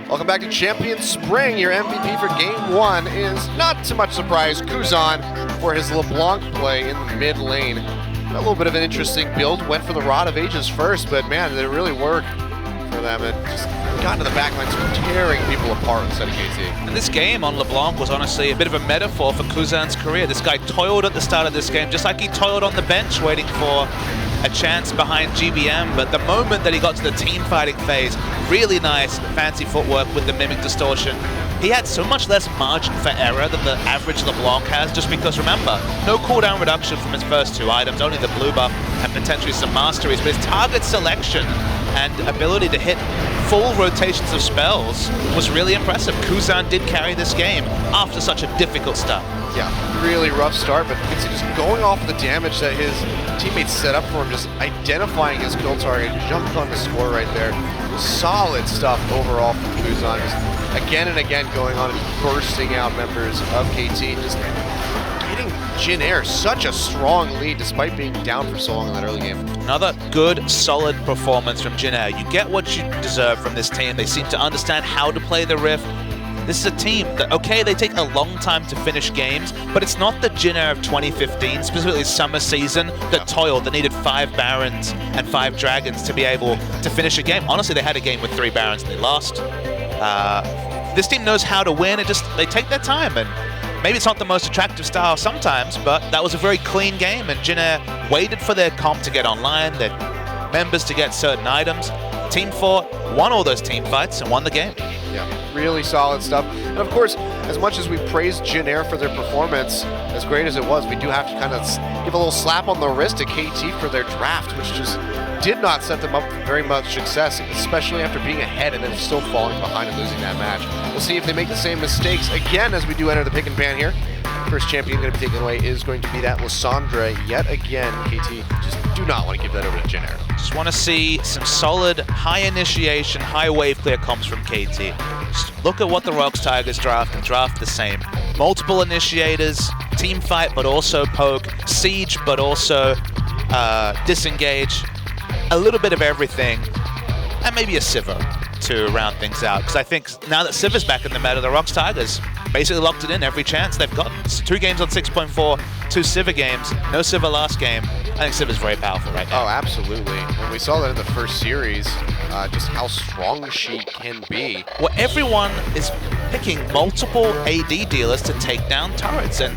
Welcome back to Champion Spring. Your MVP for Game 1 is not too much surprise, Kuzan, for his LeBlanc play in the mid lane. A little bit of an interesting build. Went for the Rod of Ages first, but man, did it really work for them. It just got into the backline, tearing people apart instead of KT. And this game on LeBlanc was honestly a bit of a metaphor for Kuzan's career. This guy toiled at the start of this game, just like he toiled on the bench waiting for a chance behind GBM, but the moment that he got to the team fighting phase, really nice fancy footwork with the Mimic Distortion. He had so much less margin for error than the average LeBlanc has, just because, remember, no cooldown reduction from his first 2 items, only the blue buff and potentially some masteries, but his target selection and ability to hit full rotations of spells was really impressive. Kuzan did carry this game after such a difficult start. Yeah, really rough start, but you can see just going off the damage that his teammates set up for him, just identifying his kill target, jumped on the score right there. Solid stuff overall from Kuzan, just again and again going on and bursting out members of KT, just getting JIN AIR such a strong lead despite being down for so long in that early game. Another good, solid performance from JIN AIR. You get what you deserve from this team. They seem to understand how to play the Rift. This is a team that, okay, they take a long time to finish games, but it's not the JIN AIR of 2015, specifically summer season, that toiled, that needed 5 Barons and 5 Dragons to be able to finish a game. Honestly, they had a game with 3 Barons and they lost. This team knows how to win. They take their time, and maybe it's not the most attractive style sometimes, but that was a very clean game, and JIN AIR waited for their comp to get online, their members to get certain items. Team fought, won all those team fights, and won the game. Yeah, really solid stuff. And of course, as much as we praise JIN AIR for their performance, as great as it was, we do have to kind of give a little slap on the wrist to KT for their draft, which just did not set them up for very much success, especially after being ahead and then still falling behind and losing that match. We'll see if they make the same mistakes again as we do enter the pick and ban here. First champion going to be taken away is going to be that Lysandre yet again. KT just do not want to give that over to JIN AIR. Just want to see some solid, high initiation, high wave clear comps from KT. Just look at what the Rocks Tigers draft and draft the same. Multiple initiators, team fight, but also poke, siege, but also disengage. A little bit of everything, and maybe a Sivir to round things out. Because I think now that Sivir's back in the meta, the Rocks Tigers basically locked it in every chance they've gotten. It's 2 games on 6.4, 2 Sivir games, no Sivir last game. I think Sivir's very powerful right now. Oh, absolutely. And we saw that in the first series, just how strong she can be. Well, everyone is picking multiple AD dealers to take down turrets, and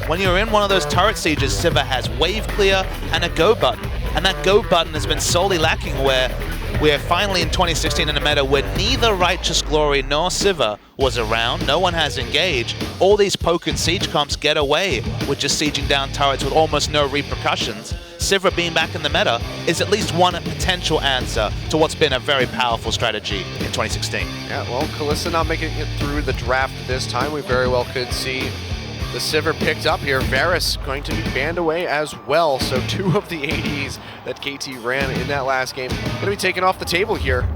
when you're in one of those turret sieges, Sivir has wave clear and a go button. And that go button has been solely lacking, where we're finally in 2016 in a meta where neither Righteous Glory nor Sivir was around. No one has engaged. All these poke and siege comps get away with just sieging down turrets with almost no repercussions. Sivir being back in the meta is at least one potential answer to what's been a very powerful strategy in 2016. Yeah, well, Kalista not making it through the draft this time. We very well could see the Sivir picked up here. Varus going to be banned away as well. So 2 of the ADs that KT ran in that last game going to be taken off the table here.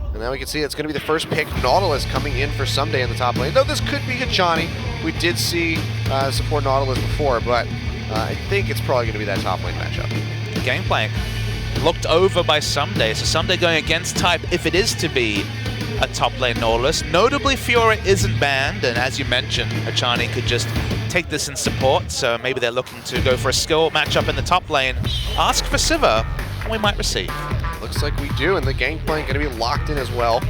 And now we can see it's going to be the first pick. Nautilus coming in for Someday in the top lane. Though this could be Johnny. We did see support Nautilus before, but I think it's probably going to be that top lane matchup. Gangplank looked over by Someday. So Someday going against type if it is to be a top lane Nautilus. Notably, Fiora isn't banned, and as you mentioned, Achani could just take this in support, so maybe they're looking to go for a skill matchup in the top lane. Ask for Sivir, and we might receive. Looks like we do, and the Gangplank going to be locked in as well.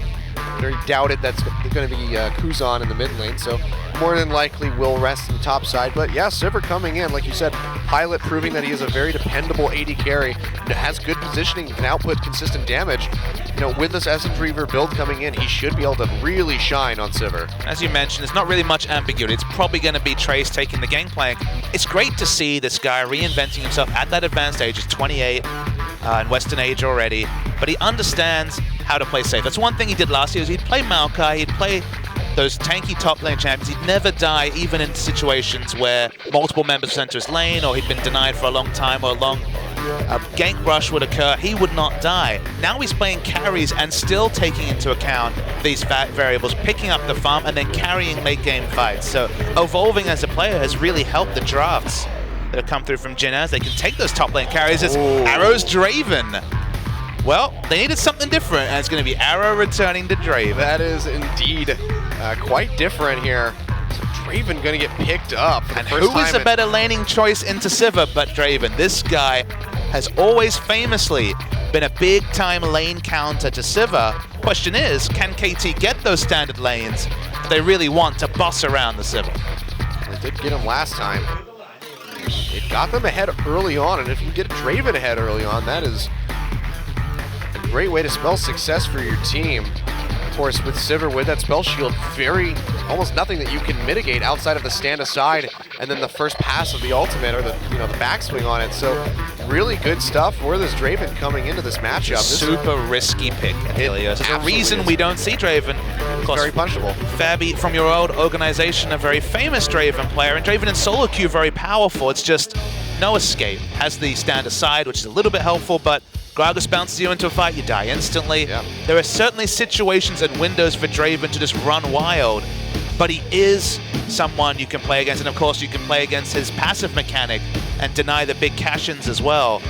Very doubted that's going to be Kuzan in the mid lane, so more than likely will rest in the top side. But yeah, Sivir coming in, like you said, Pilot proving that he is a very dependable AD carry, has good positioning, can output consistent damage. You know, with this Essence Reaver build coming in, he should be able to really shine on Sivir. As you mentioned, there's not really much ambiguity. It's probably going to be Trace taking the Gangplank. It's great to see this guy reinventing himself at that advanced age. He's 28 in Western age already, but he understands how to play safe. That's one thing he did last year, is he'd play Maokai, he'd play those tanky top lane champions. He'd never die, even in situations where multiple members enter his lane, or he'd been denied for a long time, or a long gank rush would occur. He would not die. Now he's playing carries and still taking into account these variables, picking up the farm and then carrying late game fights. So evolving as a player has really helped the drafts that have come through from JIN AIR. They can take those top lane carries as Arrow's Draven Well, they needed something different, and it's going to be Arrow returning to Draven. That is indeed quite different here. So Draven going to get picked up for the first Who time is a better laning choice into Sivir but Draven? This guy has always famously been a big-time lane counter to Sivir. Question is, can KT get those standard lanes they really want to boss around the Sivir? They did get him last time. It got them ahead early on, and if you get Draven ahead early on, that is a great way to spell success for your team. Of course, with Sivir, with that spell shield, almost nothing that you can mitigate outside of the stand aside and then the first pass of the ultimate or the backswing on it. So really good stuff for this Draven coming into this matchup. Super risky pick, Helios. There's a reason we don't see Draven. Of course, very punishable. Fabi from your old organization, a very famous Draven player, and Draven in solo queue very powerful. It's just no escape. Has the stand aside, which is a little bit helpful, but Gragas bounces you into a fight, you die instantly. Yep. There are certainly situations and windows for Draven to just run wild, but he is someone you can play against, and of course you can play against his passive mechanic and deny the big cash-ins as well.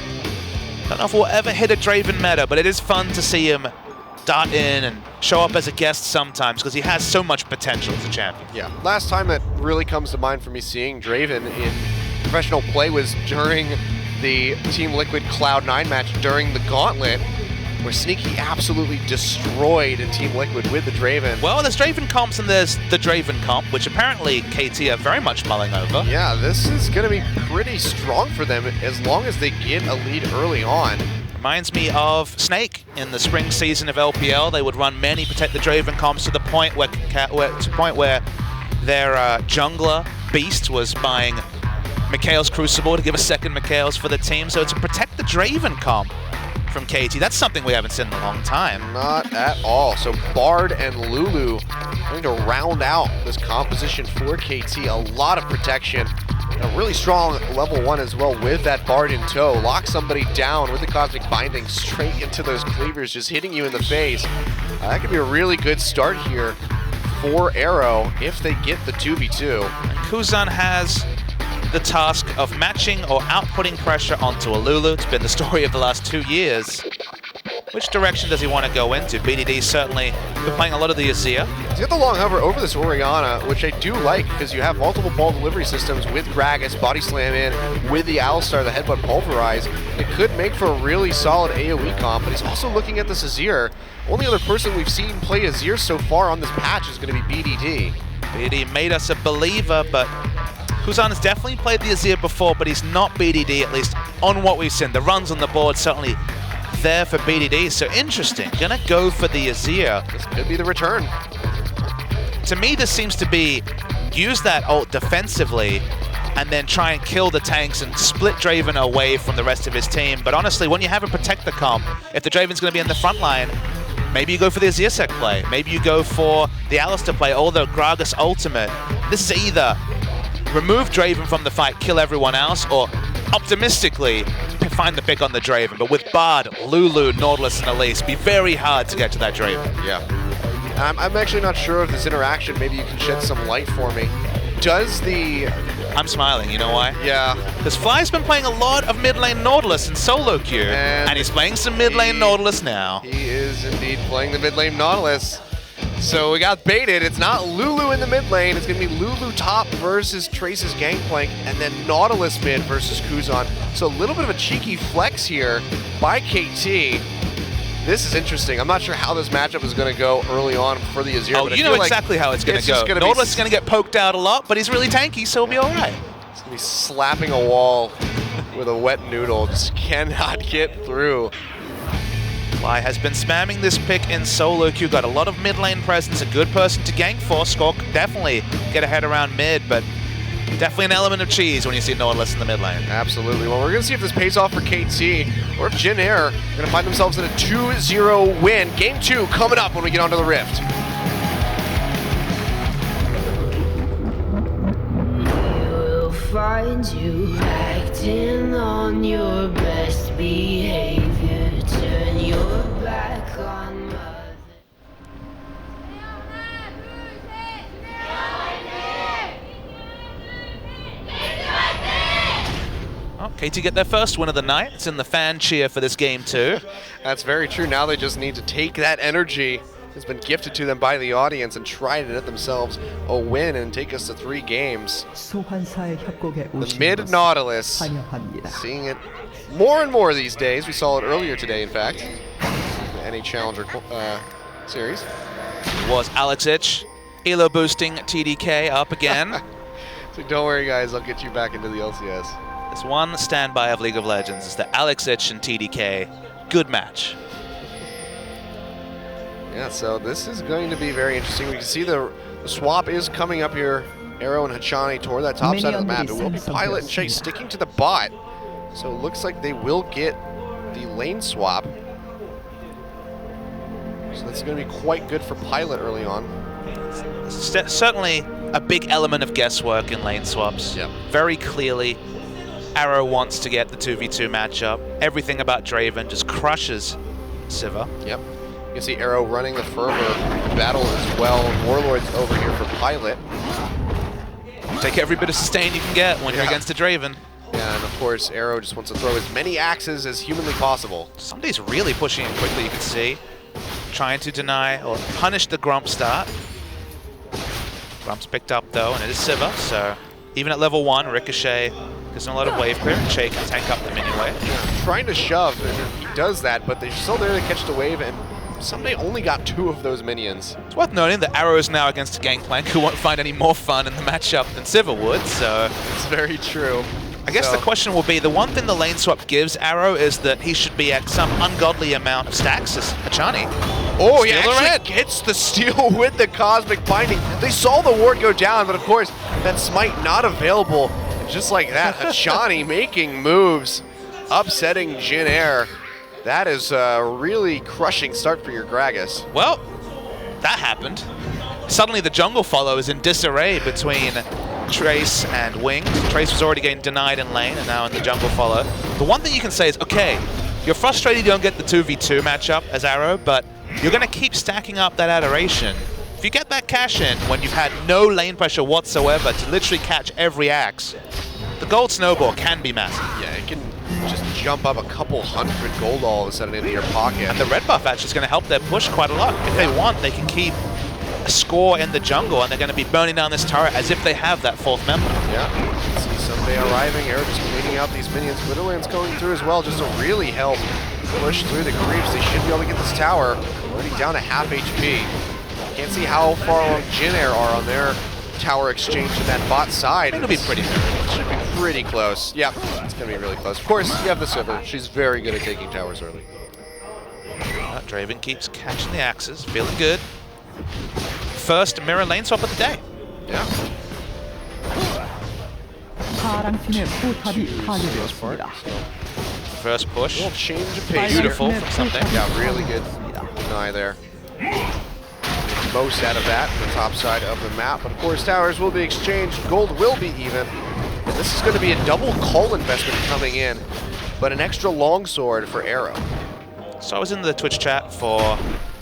Don't know if we'll ever hit a Draven meta, but it is fun to see him dart in and show up as a guest sometimes because he has so much potential as a champion. Yeah, last time that really comes to mind for me seeing Draven in professional play was during the Team Liquid Cloud9 match during the Gauntlet, where Sneaky absolutely destroyed Team Liquid with the Draven. Well, there's Draven comps and there's the Draven comp, which apparently KT are very much mulling over. Yeah, this is going to be pretty strong for them as long as they get a lead early on. Reminds me of Snake in the spring season of LPL. They would run many protect the Draven comps to the point where their jungler Beast was buying Mikhail's Crucible to give a second Mikhail's for the team. So to protect the Draven comp from KT, that's something we haven't seen in a long time. Not at all. So Bard and Lulu going to round out this composition for KT. A lot of protection. A really strong level 1 as well with that Bard in tow. Lock somebody down with the Cosmic Binding straight into those cleavers, just hitting you in the face. That could be a really good start here for Arrow if they get the 2v2. And Kuzan has the task of matching or outputting pressure onto a Lulu. It's been the story of the last 2 years. Which direction does he want to go into? BDD certainly been playing a lot of the Azir. He's got the long hover over this Orianna, which I do like because you have multiple ball delivery systems with Gragas, Body Slam in, with the Alistar, the Headbutt Pulverize. It could make for a really solid AoE comp, but he's also looking at this Azir. Only other person we've seen play Azir so far on this patch is going to be BDD. BDD made us a believer, but Kuzan has definitely played the Azir before, but he's not BDD, at least on what we've seen. The runs on the board certainly there for BDD, so interesting. Gonna go for the Azir. This could be the return. To me, this seems to be use that ult defensively and then try and kill the tanks and split Draven away from the rest of his team. But honestly, when you have a protect the comp, if the Draven's gonna be in the front line, maybe you go for the Azir sec play. Maybe you go for the Alistar play or the Gragas ultimate. This is either remove Draven from the fight, kill everyone else, or optimistically find the pick on the Draven. But with Bard, Lulu, Nautilus, and Elise, be very hard to get to that Draven. Yeah. I'm actually not sure of this interaction. Maybe you can shed some light for me. Does the... I'm smiling, you know why? Yeah. Because Fly's been playing a lot of mid lane Nautilus in solo queue, and he's playing some mid lane Nautilus now. He is indeed playing the mid lane Nautilus. So we got baited. It's not Lulu in the mid lane. It's going to be Lulu top versus Trace's Gangplank, and then Nautilus mid versus Kuzan. So a little bit of a cheeky flex here by KT. This is interesting. I'm not sure how this matchup is going to go early on for the Azir. Oh, you know exactly how it's going to go. Nautilus is going to get poked out a lot, but he's really tanky, so he'll be all right. He's going to be slapping a wall with a wet noodle. Just cannot get through. Fly has been spamming this pick in solo queue, got a lot of mid lane presence, a good person to gank for. Skork definitely get a head around mid, but definitely an element of cheese when you see Nautilus in the mid lane. Absolutely. Well, we're going to see if this pays off for KT, or if JIN AIR are going to find themselves in a 2-0 win. Game 2 coming up when we get onto the Rift. We'll find you acting on your best behavior. Turn your back on mother. Oh, KT get their first win of the night. It's in the fan cheer for this game too. That's very true. Now they just need to take that energy that's been gifted to them by the audience and try to get themselves a win and take us to 3 games. The mid Nautilus, seeing it more and more these days. We saw it earlier today, in fact, in the NA Challenger series. Was Alex Ich, elo boosting TDK up again. So don't worry, guys, I'll get you back into the LCS. There's one standby of League of Legends. It's the Alex Ich and TDK. Good match. Yeah, so this is going to be very interesting. We can see the swap is coming up here. Arrow and Hachani toward that top side of the map. It will be Pilot and Chase sticking to the bot. So it looks like they will get the lane swap. So that's going to be quite good for Pilot early on. Certainly a big element of guesswork in lane swaps. Yep. Very clearly, Arrow wants to get the 2v2 matchup. Everything about Draven just crushes Sivir. Yep. You can see Arrow running the Fervor battle as well. Warlord's over here for Pilot. Take every bit of sustain you can get when you're against a Draven. Yeah, and of course, Arrow just wants to throw as many axes as humanly possible. Somebody's really pushing in quickly, you can see. Trying to deny or punish the Grump start. Grump's picked up though, and it is Sivir, so even at level 1, Ricochet gives him a lot of wave clear, and Shay can tank up the minion wave. Yeah, trying to shove, and he does that, but they're still there to catch the wave, and Someday only got 2 of those minions. It's worth noting that Arrow is now against a Gangplank who won't find any more fun in the matchup than Sivir would, so... It's very true. I guess the question will be, the one thing the lane swap gives Arrow is that he should be at some ungodly amount of stacks as Hachani. Oh, he actually gets the steal with the Cosmic Binding. They saw the ward go down, but of course, that smite not available. And just like that, Hachani making moves, upsetting JIN AIR. That is a really crushing start for your Gragas. Well, that happened. Suddenly the jungle follow is in disarray between Trace and Winged. Trace was already getting denied in lane and now in the jungle follow. The one thing you can say is, okay, you're frustrated you don't get the 2v2 matchup as Arrow, but you're going to keep stacking up that adoration. If you get that cash in when you've had no lane pressure whatsoever to literally catch every axe, the gold snowball can be massive. Yeah, it can just jump up a couple hundred gold all of a sudden into your pocket. And the red buff actually is going to help their push quite a lot. If they want, they can keep a score in the jungle, and they're going to be burning down this turret as if they have that 4th member. Yeah, see Someday arriving, Arrow just cleaning out these minions. Widowland's going through as well, just to really help push through the creeps. They should be able to get this tower. Already down to half HP. Can't see how far along JIN AIR are on their tower exchange to that bot side. It'll be pretty good. Should be pretty close. Yeah, it's going to be really close. Of course, you have the Sivir. She's very good at taking towers early. Draven keeps catching the axes, feeling good. First mirror lane swap of the day. Yeah. First push. A little change of pace. Beautiful from Someday. Yeah, really good deny there. Most out of that, the top side of the map. But of course, towers will be exchanged. Gold will be even. And this is going to be a double cull investment coming in, but an extra longsword for Arrow. So I was in the Twitch chat for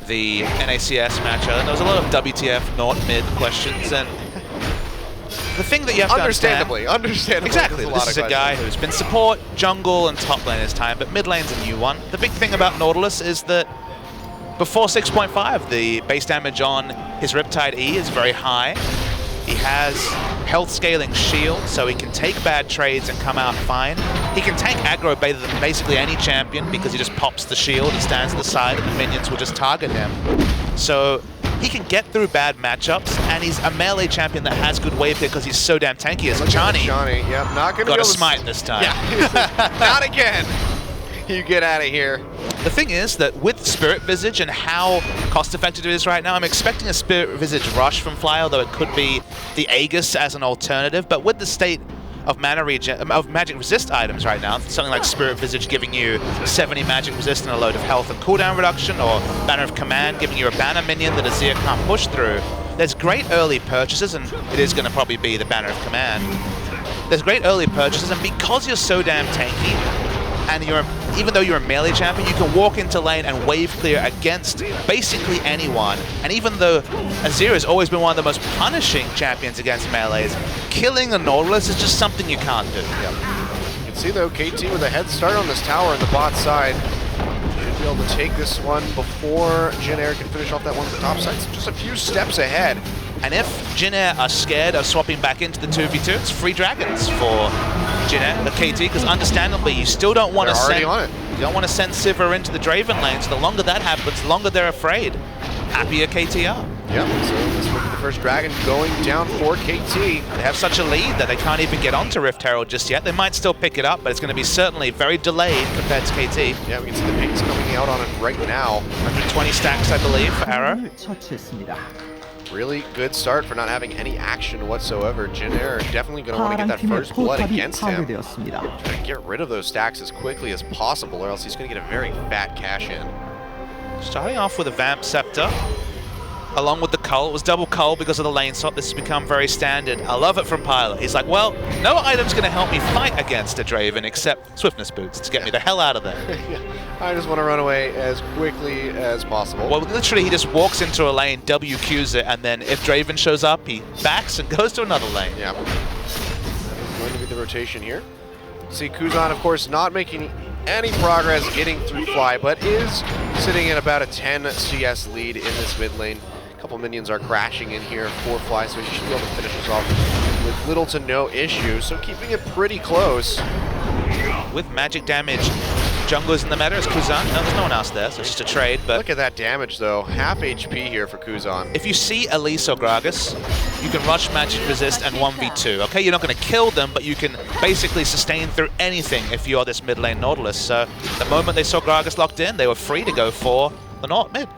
the NACS matchup, and there was a lot of WTF not mid questions, and the thing that you have to understandably. Exactly, this is a guy who's been support, jungle, and top lane his time, but mid lane's a new one. The big thing about Nautilus is that before 6.5, the base damage on his Riptide E is very high. He has health scaling shield, so he can take bad trades and come out fine. He can tank aggro better than basically any champion because he just pops the shield and stands to the side and the minions will just target him. So he can get through bad matchups, and he's a melee champion that has good wave because he's so damn tanky as Hachani. Yeah, not gonna got a smite this time. Yeah, not again. You get out of here. The thing is that with Spirit Visage and how cost-effective it is right now, I'm expecting a Spirit Visage rush from Fly, although it could be the Aegis as an alternative. But with the state of mana regen, of magic resist items right now, something like Spirit Visage giving you 70 magic resist and a load of health and cooldown reduction, or Banner of Command giving you a banner minion that Azir can't push through, there's great early purchases, and it is going to probably be the Banner of Command. There's great early purchases, and because you're so damn tanky, and even though you're a melee champion, you can walk into lane and wave clear against basically anyone. And even though Azir has always been one of the most punishing champions against melees, killing a Nautilus is just something you can't do. Yep. You can See though, KT with a head start on this tower in the bot side. Should be able to take this one before JIN AIR can finish off that one on the top side. So just a few steps ahead. And if JIN AIR are scared of swapping back into the 2v2, it's free dragons for JIN AIR, the KT, because understandably you still don't want to send you don't want to send Sivir into the Draven lane, so the longer that happens, the longer they're afraid. Happier KTR. Yep, so this will be the first dragon going down for KT. They have such a lead that they can't even get onto Rift Herald just yet. They might still pick it up, but it's going to be certainly very delayed compared to KT. Yeah, we can see the pings coming out on it right now. 120 stacks, I believe, for Arrow. Really good start for not having any action whatsoever. JIN AIR definitely going to want to get that first blood against him. Trying to get rid of those stacks as quickly as possible, or else he's going to get a very fat cash in. Starting off with a Vamp Scepter, along with the Cull. It was double Cull because of the lane swap. This has become very standard. I love it from Pilot. He's like, well, no item's going to help me fight against a Draven except Swiftness Boots to get me the hell out of there. I just want to run away as quickly as possible. Well, literally, he just walks into a lane, WQs it, and then if Draven shows up, he backs and goes to another lane. Yeah. That is going to be the rotation here. See, Kuzan, of course, not making any progress getting through Fly, but is sitting in about a 10 CS lead in this mid lane. A couple minions are crashing in here for Fly, so he should be able to finish this off with little to no issue. So keeping it pretty close. With magic damage, jungler's in the meta is Kuzan. No, there's no one else there, so it's just a trade. But look at that damage, though. Half HP here for Kuzan. If you see Elise or Gragas, you can rush magic resist and 1v2. Okay, you're not going to kill them, but you can basically sustain through anything if you are this mid lane Nautilus. So the moment they saw Gragas locked in, they were free to go for the Nort mid.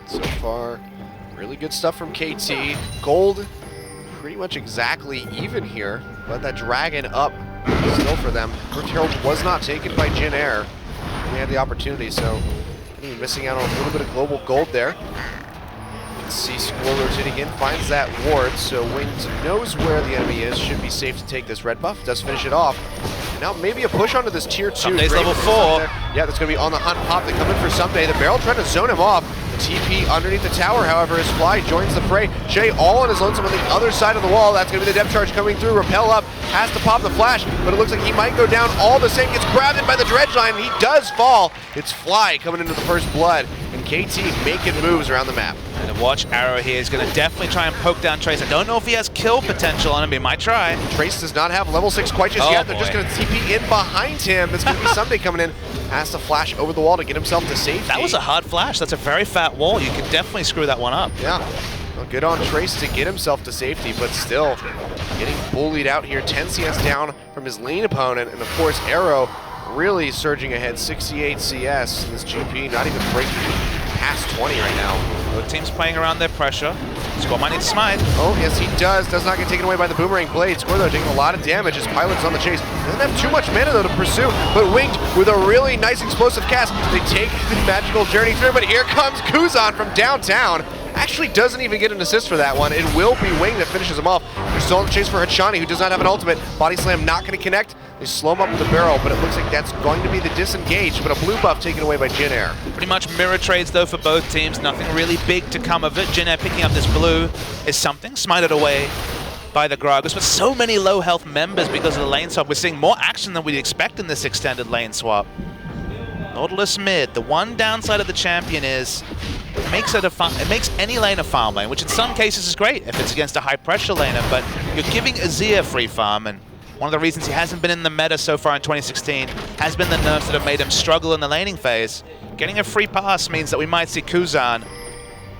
So far, really good stuff from KT. Gold, pretty much exactly even here, but that dragon up still for them. Rift Herald was not taken by JIN AIR. They had the opportunity, so missing out on a little bit of global gold there. You can see Squirrel rotating in, finds that ward, so Wings knows where the enemy is. Should be safe to take this red buff, does finish it off. And now maybe a push onto this tier 2. Sunday's level 4. Yeah, that's going to be on the hunt pop. They come in for Someday. The barrel trying to zone him off. The TP underneath the tower, however, as Fly joins the fray. Shay all on his lonesome on the other side of the wall. That's going to be the depth charge coming through. Repel up, has to pop the flash, but it looks like he might go down all the same. Gets grabbed in by the dredge line, and he does fall. It's Fly coming into the first blood, and KT making moves around the map. And watch Arrow here is going to definitely try and poke down Trace. I don't know if he has kill potential on him. He might try. Trace does not have level 6 quite just yet. They're just going to TP in behind him. It's going to be Someday coming in. Has to flash over the wall to get himself to safety. That was a hard flash. That's a very fat wall. You can definitely screw that one up. Yeah. Well, good on Trace to get himself to safety, but still getting bullied out here. 10 CS down from his lane opponent. And of course, Arrow really surging ahead. 68 CS. And this GP not even breaking past 20 right now. Both teams playing around their pressure. Squad might need to smite. Oh, yes, he does. Does not get taken away by the boomerang blade. Squad, though, taking a lot of damage. His pilot's on the chase. Doesn't have too much mana, though, to pursue. But Winged with a really nice explosive cast. They take the magical journey through, but here comes Kuzan from downtown. Actually doesn't even get an assist for that one. It will be Wing that finishes him off. They're still on the chase for Hachani, who does not have an ultimate. Body slam not going to connect. They slow him up with the barrel, but it looks like that's going to be the disengage, but a blue buff taken away by JIN AIR. Pretty much mirror trades, though, for both teams. Nothing really big to come of it. JIN AIR picking up this blue is something. Smited away by the Gragas, but so many low health members because of the lane swap. We're seeing more action than we'd expect in this extended lane swap. Nautilus mid. The one downside of the champion is it makes any lane a farm lane, which in some cases is great if it's against a high pressure laner, but you're giving Azir free farm, and one of the reasons he hasn't been in the meta so far in 2016 has been the nerfs that have made him struggle in the laning phase. Getting a free pass means that we might see Kuzan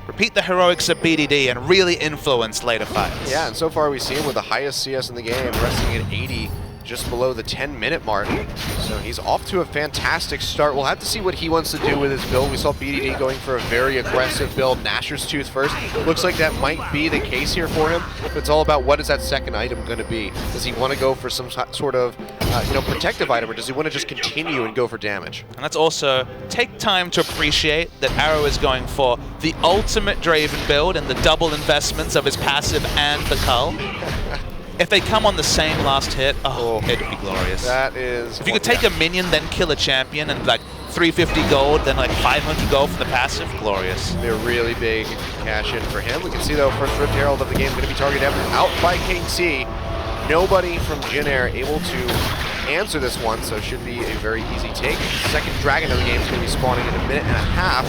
repeat the heroics of BDD and really influence later fights. Yeah, and so far we see him with the highest CS in the game, resting at 80, just below the 10-minute mark. So he's off to a fantastic start. We'll have to see what he wants to do with his build. We saw BDD going for a very aggressive build, Nashor's Tooth first. Looks like that might be the case here for him, but it's all about what is that second item going to be. Does he want to go for some sort of protective item, or does he want to just continue and go for damage? And let's also take time to appreciate that Arrow is going for the ultimate Draven build and the double investments of his passive and the Cull. If they come on the same last hit, it'd be glorious. That is... If you could take a minion, then kill a champion, and like 350 gold, then like 500 gold for the passive, glorious. They're really big cash in for him. We can see, though, first Rift Herald of the game is going to be targeted out by KT. Nobody from JIN AIR able to answer this one, so it should be a very easy take. Second dragon of the game is going to be spawning in a minute and a half.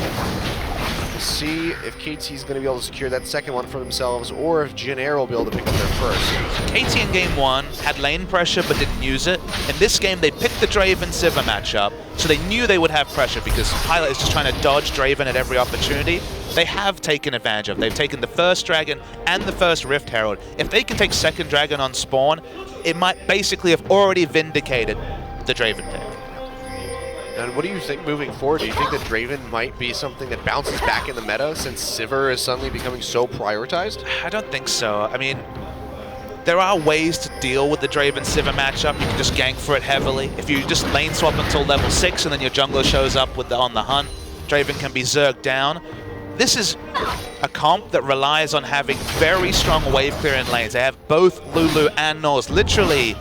We'll see if KT is going to be able to secure that second one for themselves, or if JIN AIR will be able to pick up their first. KT in game 1 had lane pressure but didn't use it. In this game, they picked the Draven-Sivir matchup, so they knew they would have pressure because Pilot is just trying to dodge Draven at every opportunity. They have taken advantage of. They've taken the first dragon and the first Rift Herald. If they can take second dragon on spawn, it might basically have already vindicated the Draven pick. And what do you think moving forward? Do you think that Draven might be something that bounces back in the meta since Sivir is suddenly becoming so prioritized? I don't think so. I mean, there are ways to deal with the Draven-Sivir matchup. You can just gank for it heavily. If you just lane swap until level 6 and then your jungler shows up with on the hunt, Draven can be zerged down. This is a comp that relies on having very strong wave clearing lanes. They have both Lulu and Norse, literally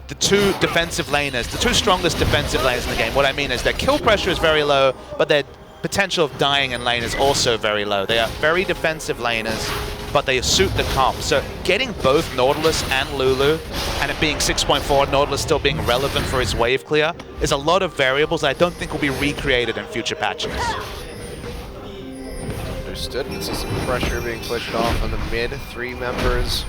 the two defensive laners, the two strongest defensive laners in the game. What I mean is their kill pressure is very low, but their potential of dying in lane is also very low. They are very defensive laners, but they suit the comp. So getting both Nautilus and Lulu, and it being 6.4, Nautilus still being relevant for his wave clear, is a lot of variables that I don't think will be recreated in future patches. Understood. We see some pressure being pushed off on the mid. 3 members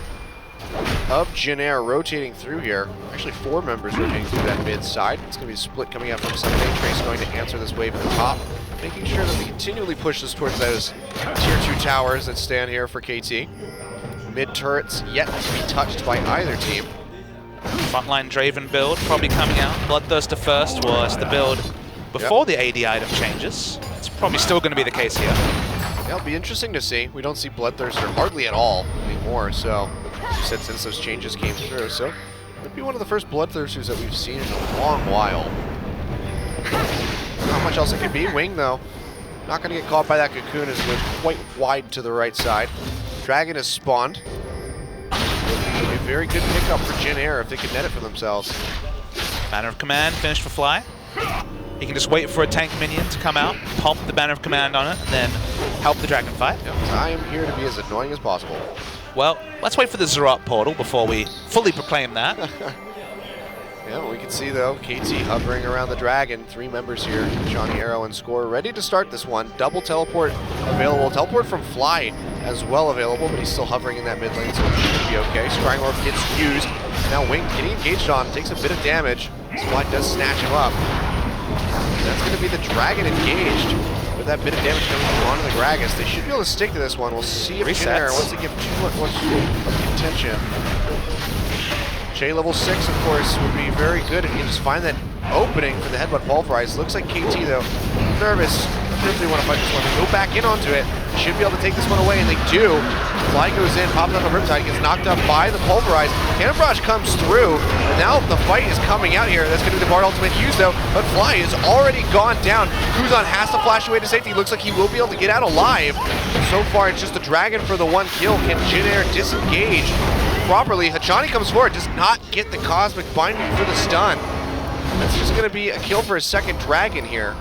of JIN AIR rotating through here. Actually, 4 members rotating through that mid side. It's going to be a split coming out from Sunday. Trace going to answer this wave at the top, making sure that we continually push this towards those tier 2 towers that stand here for KT. Mid turrets yet to be touched by either team. Frontline Draven build probably coming out. Bloodthirster first was the build before the AD item changes. It's probably still going to be the case here. Yeah, it'll be interesting to see. We don't see Bloodthirster hardly at all anymore, so you said since those changes came through, so it'd be one of the first Bloodthirsters that we've seen in a long while. Not much else it could be. Wing, though, not going to get caught by that cocoon as it goes quite wide to the right side. Dragon is spawned. It'll be a very good pickup for JIN AIR if they can net it for themselves. Banner of Command finished for Fly. He can just wait for a tank minion to come out, pump the Banner of Command on it, and then help the dragon fight. Yep, I am here to be as annoying as possible. Well, let's wait for the Zerat portal before we fully proclaim that. Yeah, we can see, though, KT hovering around the dragon. 3 members here, Johnny, Arrow, and Score, ready to start this one. Double teleport available. Teleport from Fly as well available, but he's still hovering in that mid lane, so it should be okay. Scrying Orb gets used. Now Wing getting engaged on, takes a bit of damage. Fly does snatch him up. That's going to be the dragon engaged with that bit of damage coming from onto the Gragas. They should be able to stick to this one. We'll see if JIN AIR wants to give too much contention. J level 6, of course, would be very good if you can just find that opening for the headbutt pulverize. Looks like KT, though, nervous. Not sure if they want to fight this one. They go back in onto it. Should be able to take this one away, and they do. Fly goes in, pops up a Riptide, gets knocked up by the pulverize. Cannon Barrage comes through, and now the fight is coming out here. That's going to be the Bard ultimate used, though, but Fly is already gone down. Kuzan has to flash away to safety. Looks like he will be able to get out alive. So far, it's just the dragon for the 1 kill. Can JIN AIR disengage properly? Hachani comes forward, does not get the Cosmic Binding for the stun. That's just going to be a kill for a second dragon here.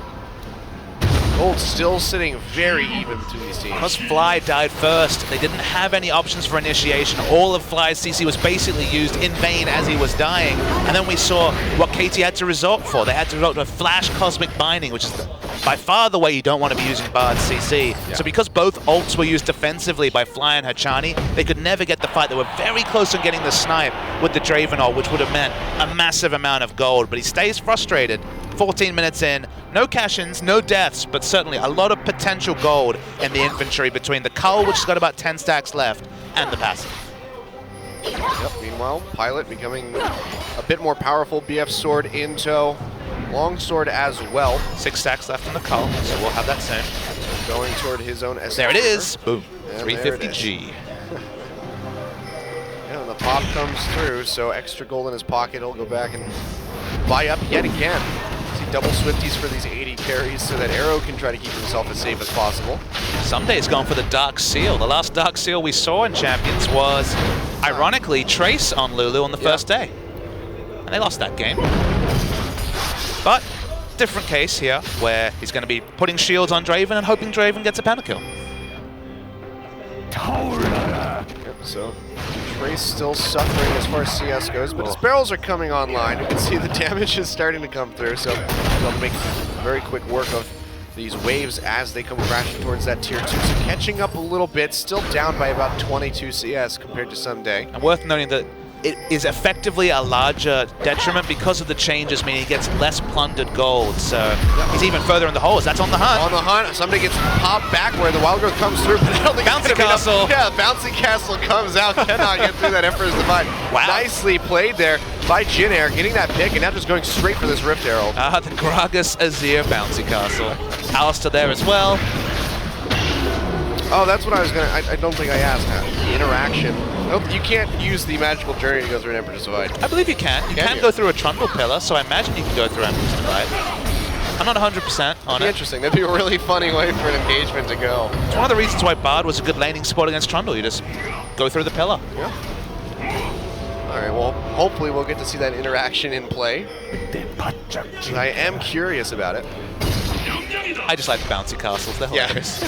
Gold still sitting very even between these teams. Because Fly died first, they didn't have any options for initiation. All of Fly's CC was basically used in vain as he was dying. And then we saw what KT had to resort for. They had to resort to a Flash Cosmic Binding, which is by far the way you don't want to be using Bard's CC. Yeah. So because both ults were used defensively by Fly and Hachani, they could never get the fight. They were very close on getting the snipe with the Draven ult, which would have meant a massive amount of gold. But he stays frustrated. 14 minutes in, no cash-ins, no deaths, but certainly a lot of potential gold in the inventory between the Cull, which has got about 10 stacks left, and the passive. Yep, meanwhile, Pilot becoming a bit more powerful, BF sword in tow, long sword as well. 6 stacks left on the Cull, so we'll have that soon. Going toward his own S. There it is! Boom. And 350G. Yeah, and the pop comes through, so extra gold in his pocket. He'll go back and buy up yet again. See double Swifties for these 80 carries so that Arrow can try to keep himself as safe as possible. Sunday's gone for the Dark Seal. The last Dark Seal we saw in Champions was, ironically, Trace on Lulu on the first day. And they lost that game. But, different case here, where he's going to be putting shields on Draven and hoping Draven gets a pentakill. Yep, so Trace still suffering as far as CS goes, but his barrels are coming online. You can see the damage is starting to come through, so they'll make very quick work of these waves as they come crashing towards that tier 2. So catching up a little bit, still down by about 22 CS compared to Someday. And worth noting that it is effectively a larger detriment because of the changes, meaning he gets less plundered gold. So he's even further in the holes. That's on the hunt. On the hunt, Someday gets popped back where the Wild Growth comes through, but I don't think Bouncy Castle. Yeah, Bouncy Castle comes out, cannot get through that Emperor's Divide. Wow. Nicely played there by JIN AIR, getting that pick, and now just going straight for this Rift Herald. The Gragas Azir Bouncy Castle. Alistair there as well. Oh, that's what I was gonna. I don't think I asked. Interaction. Nope, you can't use the magical journey to go through an Emperor's Divide. I believe you can. You can go through a Trundle Pillar, so I imagine you can go through Emperor's Divide. I'm not 100% on it. Interesting. That'd be a really funny way for an engagement to go. It's one of the reasons why Bard was a good laning spot against Trundle. You just go through the pillar. Yeah. All right. Well, hopefully we'll get to see that interaction in play. I am curious about it. I just like the bouncy castles. They're hilarious.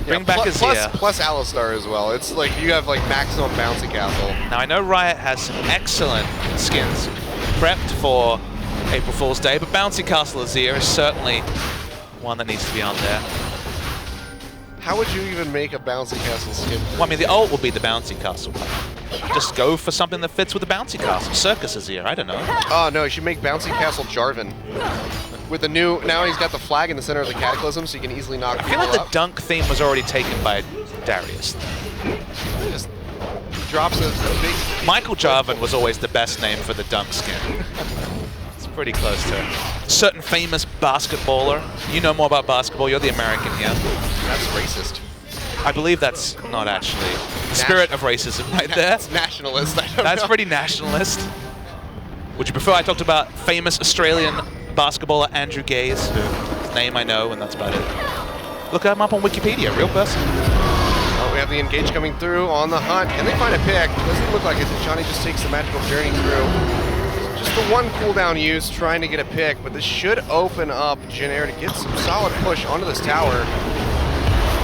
Bring back Azir. Plus Alistar as well. It's like you have like maximum bouncy castle. Now I know Riot has some excellent skins prepped for April Fool's Day, but Bouncy Castle Azir is certainly one that needs to be on there. How would you even make a bouncy castle skin? Well, I mean, the ult will be the Bouncy Castle. Just go for something that fits with the Bouncy Castle. Circus Azir, I don't know. Oh no, you should make Bouncy Castle Jarvan. With the new, now he's got the flag in the center of the Cataclysm, so you can easily knock people I feel like up. the dunk theme was already taken by Darius. Just drops a big... Michael Jarvan was always the best name for the dunk skin. It's pretty close to a certain famous basketballer. You know more about basketball, you're the American here. That's racist. I believe that's not actually the spirit of racism right there. That's nationalist, I don't That's know. pretty nationalist. Would you prefer I talked about famous Australian basketballer Andrew Gaze? His name I know, and that's about it. Look him up on Wikipedia, real person. Oh, we have the engage coming through on the hunt. Can they find a pick? Doesn't look like it. Johnny just takes the magical journey through. Just the one cooldown use, trying to get a pick, but this should open up JIN AIR to get some solid push onto this tower.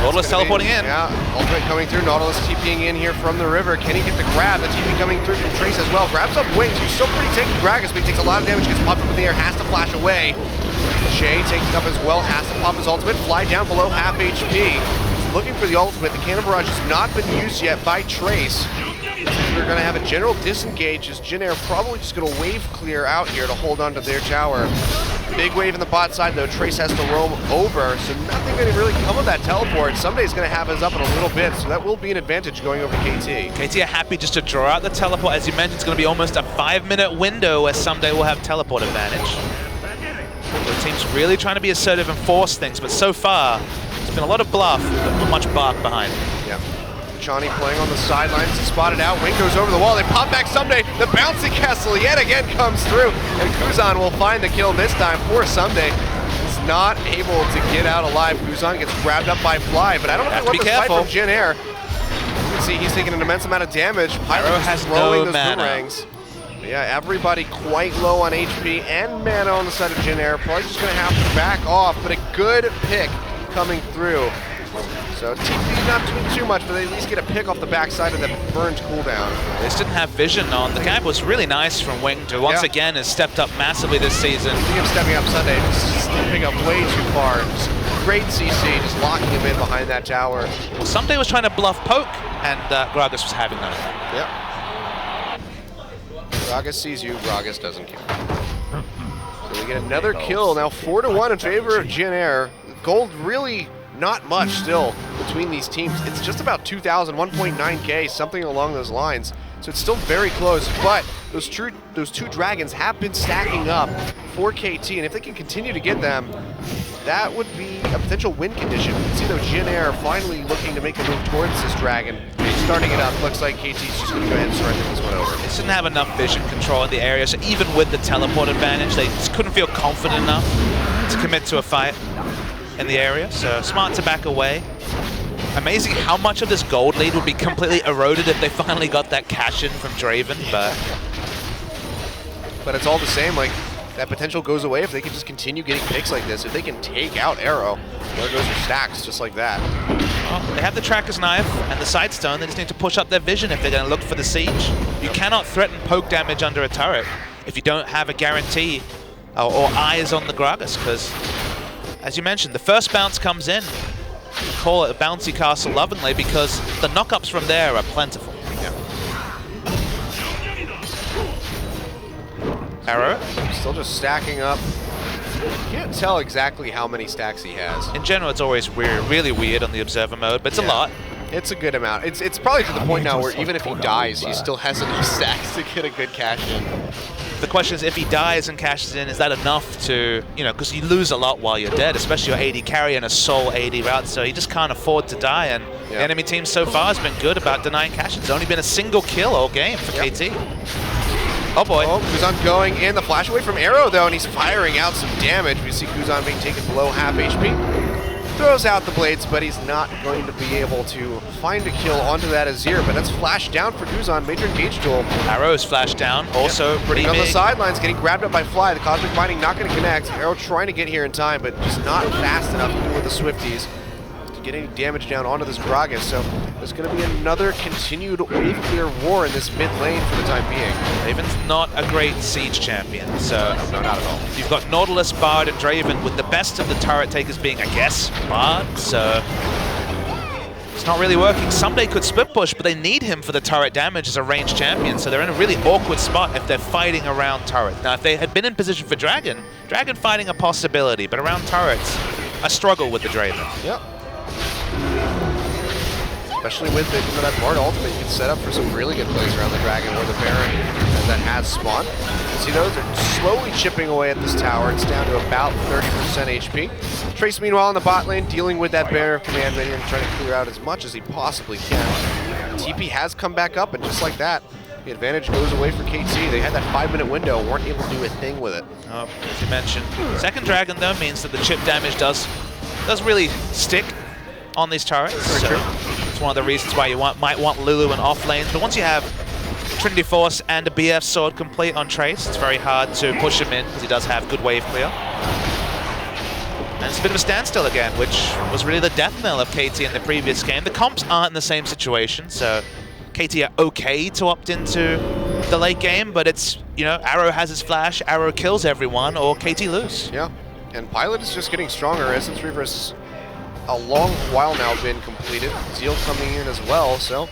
Nautilus teleporting in. Yeah, ultimate coming through. Nautilus TPing in here from the river. Can he get the grab? The TP coming through from Trace as well. Grabs up Wings, who's still pretty tanky. Gragas, but he takes a lot of damage, gets popped up in the air, has to flash away. Shay takes it up as well, has to pop his ultimate, fly down below half HP. He's looking for the ultimate. The Cannon Barrage has not been used yet by Trace. We're going to have a general disengage as JIN AIR probably just going to wave clear out here to hold on to their tower. Big wave in the bot side though. Trace has to roam over, so nothing going to really come of that teleport. Somebody's going to have us up in a little bit, so that will be an advantage going over KT. KT are happy just to draw out the teleport. As you mentioned, it's going to be almost a 5-minute window where Someday will have teleport advantage. The team's really trying to be assertive and force things, but so far, there's been a lot of bluff, but not much bark behind it. Yeah. Johnny playing on the sidelines, spotted out. Wing goes over the wall. They pop back Someday. The bouncy castle yet again comes through, and Kuzan will find the kill this time for Someday. He's not able to get out alive. Kuzan gets grabbed up by Fly, but I don't know if they want this fight from JIN AIR. You can see he's taking an immense amount of damage. Pyro has throwing those boomerangs. Yeah, everybody quite low on HP and mana on the side of JIN AIR. Probably just going to have to back off, but a good pick coming through. So TP not doing too much, but they at least get a pick off the backside of the burned cooldown. They just didn't have vision on. The gap was really nice from Wing, who once again has stepped up massively this season. I think him stepping up Sunday, just stepping up way too far. Just great CC, just locking him in behind that tower. Well, Someday was trying to bluff poke, and Gragas was having none of that. Yep. Gragas sees you, Gragas doesn't care. So we get another kill, now 4-1 in favor of JIN AIR. Gold really not much still between these teams. It's just about 2,000, 1.9K, something along those lines. So it's still very close, but those two dragons have been stacking up for KT, and if they can continue to get them, that would be a potential win condition. You can see though JIN AIR finally looking to make a move towards this dragon. Starting it up, looks like KT's just going to go ahead and surrender this one over. They just didn't have enough vision control in the area, so even with the teleport advantage, they just couldn't feel confident enough to commit to a fight in the area, so smart to back away. Amazing how much of this gold lead would be completely eroded if they finally got that cash in from Draven, but it's all the same, like that potential goes away if they can just continue getting picks like this. If they can take out Arrow, there goes your stacks just like that. Well, they have the Tracker's Knife and the Sidestone. They just need to push up their vision if they're going to look for the Siege. You cannot threaten poke damage under a turret if you don't have a guarantee or eyes on the Gragas, because, as you mentioned, the first bounce comes in. Call it a bouncy castle lovingly because the knockups from there are plentiful. Yeah. Arrow. Still just stacking up. Can't tell exactly how many stacks he has. In general, it's always weird, really weird on the Observer mode, but it's a lot. It's a good amount. It's probably to the point now where even if he dies, he still has enough stacks to get a good cash in. The question is, if he dies and cashes in, is that enough to, you know, because you lose a lot while you're dead, especially your AD carry and a sole AD route, so you just can't afford to die, and the enemy team so far has been good about denying cash. It's only been a single kill all game for KT. Oh boy. Oh, Kuzan going in. The flash away from Arrow though, and he's firing out some damage. We see Kuzan being taken below half HP. Throws out the blades, but he's not going to be able to find a kill onto that Azir, but that's flashed down for Kuzan. Major engage duel. Arrow's flashed down, also pretty big. On the sidelines, getting grabbed up by Fly. The Cosmic Binding not going to connect. Arrow trying to get here in time, but just not fast enough even with the Swifties to get any damage down onto this Gragas. So there's going to be another continued wave clear war in this mid lane for the time being. Draven's not a great siege champion, so no, not at all. You've got Nautilus, Bard, and Draven, with the best of the turret takers being, I guess, Bard, so it's not really working. Someday could split push, but they need him for the turret damage as a ranged champion, so they're in a really awkward spot if they're fighting around turret. Now, if they had been in position for Dragon fighting a possibility, but around turrets, a struggle with the Draven. Yep. Especially with it, that Bard ultimate, you can set up for some really good plays around the Dragon or the Baron that has spawned. See those are slowly chipping away at this tower. It's down to about 30% HP. Trace, meanwhile, in the bot lane, dealing with that Bear of Command Minion, trying to clear out as much as he possibly can. TP has come back up, and just like that, the advantage goes away for KT. They had that 5-minute window, weren't able to do a thing with it. Oh, as you mentioned. Second Dragon, though, means that the chip damage does really stick on these turrets. So it's one of the reasons why you might want Lulu in off lanes. But once you have Trinity Force and a BF sword complete on Trace, it's very hard to push him in because he does have good wave clear. And it's a bit of a standstill again, which was really the death knell of KT in the previous game. The comps aren't in the same situation, so KT are okay to opt into the late game, but it's, you know, Arrow has his flash, Arrow kills everyone, or KT lose. Yeah, and Pilot is just getting stronger. Essence Reaver's a long while now been completed. Zeal coming in as well, so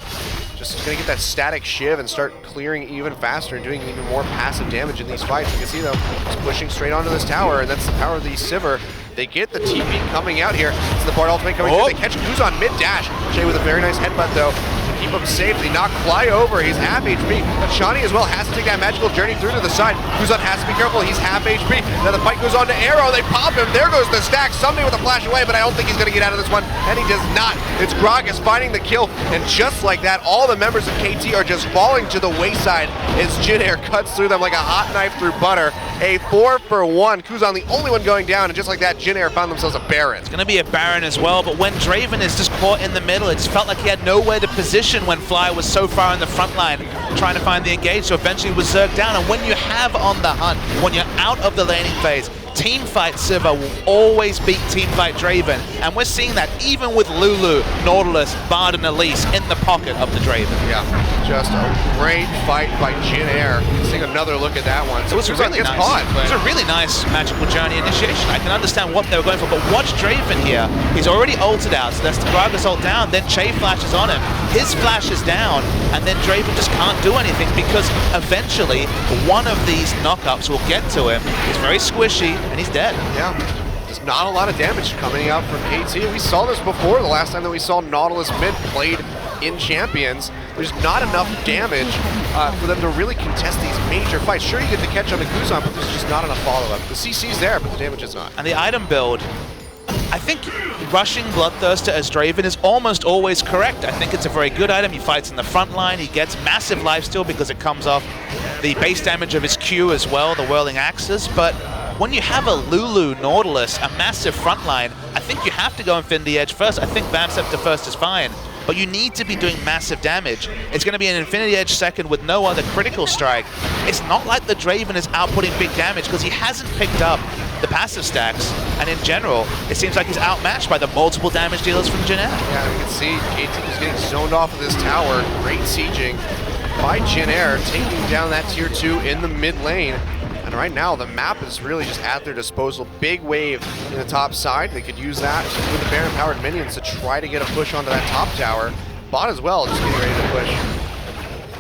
just gonna get that static shiv and start clearing even faster and doing even more passive damage in these fights. You can see though, just pushing straight onto this tower, and that's the power of the Sivir. They get the TP coming out here. It's the Bard ultimate coming through. They catch Kuzan mid-dash. Shay with a very nice headbutt though to keep him safe. They knock Fly over. He's half HP. But Shani as well has to take that magical journey through to the side. Kuzan has to be careful. He's half HP. Now the fight goes on to Arrow. They pop him. There goes the stack. Someday with a flash away, but I don't think he's going to get out of this one. And he does not. It's Gragas finding the kill. And just like that, all the members of KT are just falling to the wayside as JIN AIR cuts through them like a hot knife through butter. A 4-for-1. Kuzan the only one going down. And just like that, JIN AIR found themselves a Baron. It's going to be a Baron as well, but when Draven is just caught in the middle, it just felt like he had nowhere to position when Fly was so far in the front line trying to find the engage, so eventually was zerged down. And when you have on the hunt, when you're out of the laning phase, teamfight Sivir will always beat teamfight Draven, and we're seeing that even with Lulu, Nautilus, Bard, and Elise in the pocket of the Draven. Yeah, just a great fight by JIN AIR. Let's take another look at that one. So it was really nice. It was a really nice magical journey initiation. I can understand what they were going for, but watch Draven here. He's already ulted out, so that's the Gragas ult down, then Che flashes on him. His flash is down, and then Draven just can't do anything because eventually one of these knockups will get to him. He's very squishy, and he's dead. Yeah, just not a lot of damage coming out from KT. We saw this before the last time that we saw Nautilus mid played in Champions. There's not enough damage for them to really contest these major fights. Sure, you get the catch on the Kuzan, but there's just not enough follow-up. The CC's there, but the damage is not. And the item build, I think rushing Bloodthirster as Draven is almost always correct. I think it's a very good item. He fights in the front line. He gets massive lifesteal because it comes off the base damage of his Q as well, the Whirling Axes. But when you have a Lulu Nautilus, a massive front line, I think you have to go and fin the edge first. I think Bam Scepter first is fine. but you need to be doing massive damage. It's going to be an Infinity Edge second with no other critical strike. It's not like the Draven is outputting big damage because he hasn't picked up the passive stacks, and in general, it seems like he's outmatched by the multiple damage dealers from JIN AIR. Yeah, we can see KT is getting zoned off of this tower. Great sieging by JIN AIR, taking down that tier 2 in the mid lane. And right now, the map is really just at their disposal. Big wave in the top side. They could use that with the Baron-powered minions to try to get a push onto that top tower. Bot as well, just getting ready to push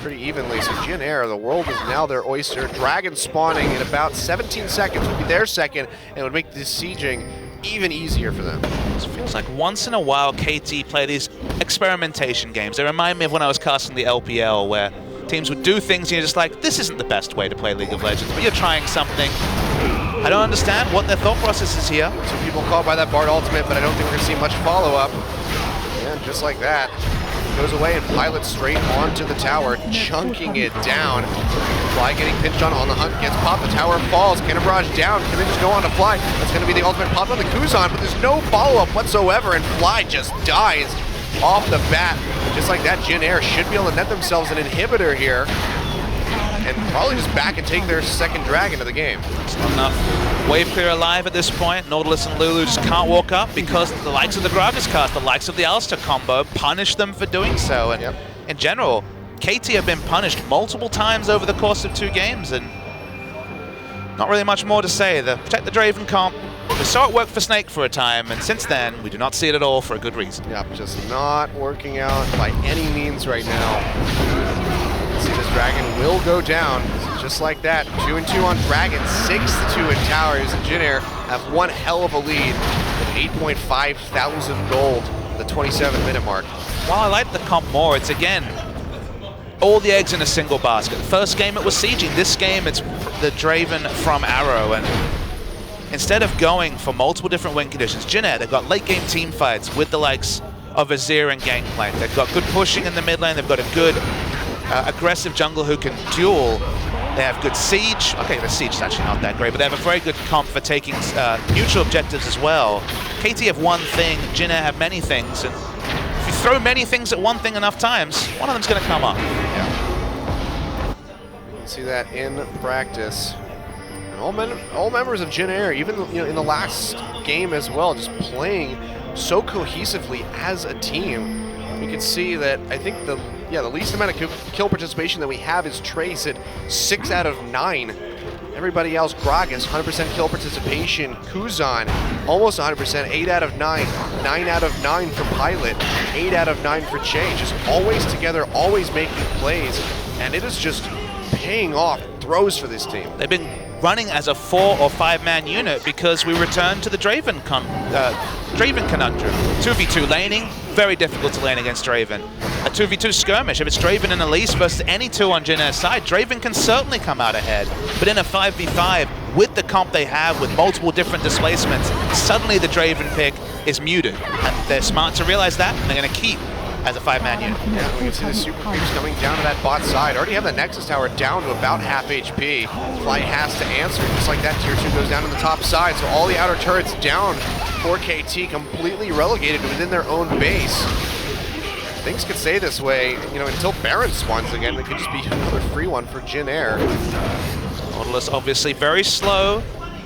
pretty evenly. So JIN AIR, the world is now their oyster. Dragon spawning in about 17 seconds would be their second, and it would make the sieging even easier for them. It feels like once in a while KT play these experimentation games. They remind me of when I was casting the LPL, where teams would do things and you're just like, this isn't the best way to play League of Legends, but you're trying something. I don't understand what their thought process is here. Some people caught by that Bard ultimate, but I don't think we're going to see much follow-up. And just like that, goes away and pilots straight onto the tower, chunking it down. Fly getting pinched on the hunt, gets popped, the tower falls, Cannon Barrage down, can they just go on to Fly? That's going to be the ultimate pop on the Kuzan, but there's no follow-up whatsoever, and Fly just dies off the bat. Just like that, JIN AIR should be able to net themselves an inhibitor here, and probably just back and take their second dragon of the game. It's not enough. Wave clear alive at this point. Nautilus and Lulu just can't walk up because the likes of the Gragas cast, the likes of the Alistar combo, punish them for doing so. And in general, KT have been punished multiple times over the course of 2 games, and not really much more to say. The Protect the Draven comp, we saw it work for Snake for a time, and since then, we do not see it at all for a good reason. Yep, just not working out by any means right now. See, this dragon will go down, just like that. 2-2 on dragon, 6-2 in towers, and JIN AIR have one hell of a lead with 8.5 thousand gold at the 27-minute mark. While I like the comp more, it's again, all the eggs in a single basket. The first game it was sieging, this game it's the Draven from Arrow, and instead of going for multiple different win conditions, JIN AIR, they've got late game team fights with the likes of Azir and Gangplank. They've got good pushing in the mid lane, they've got a good aggressive jungle who can duel. They have good siege. Okay, the siege is actually not that great, but they have a very good comp for taking neutral objectives as well. KT have one thing, JIN AIR have many things, and if you throw many things at one thing enough times, one of them's going to come up. Yeah. You can see that in practice. And all members of JIN AIR, even in the last game as well, just playing so cohesively as a team. You can see that I think the least amount of kill participation that we have is Trace at 6 out of 9. Everybody else, Gragas, 100% kill participation. Kuzan, almost 100%, 8 out of 9. 9 out of 9 for Pilot, 8 out of 9 for Che. Just always together, always making plays, and it is just paying off throws for this team. They've been running as a 4 or 5 man unit because we returned to the Draven conundrum. 2v2 laning, very difficult to lane against Draven. A 2v2 skirmish, if it's Draven and Elise versus any 2 on JIN AIR's side, Draven can certainly come out ahead. But in a 5v5, with the comp they have, with multiple different displacements, suddenly the Draven pick is muted. And they're smart to realize that, and they're going to keep as a 5-man unit. Yeah, we can see the super creeps coming down to that bot side. Already have the Nexus Tower down to about half HP. Fly has to answer, just like that. Tier 2 goes down to the top side, so all the outer turrets down for KT, completely relegated within their own base. Things could stay this way, until Baron spawns again. It could just be another free one for JIN AIR. Nautilus obviously very slow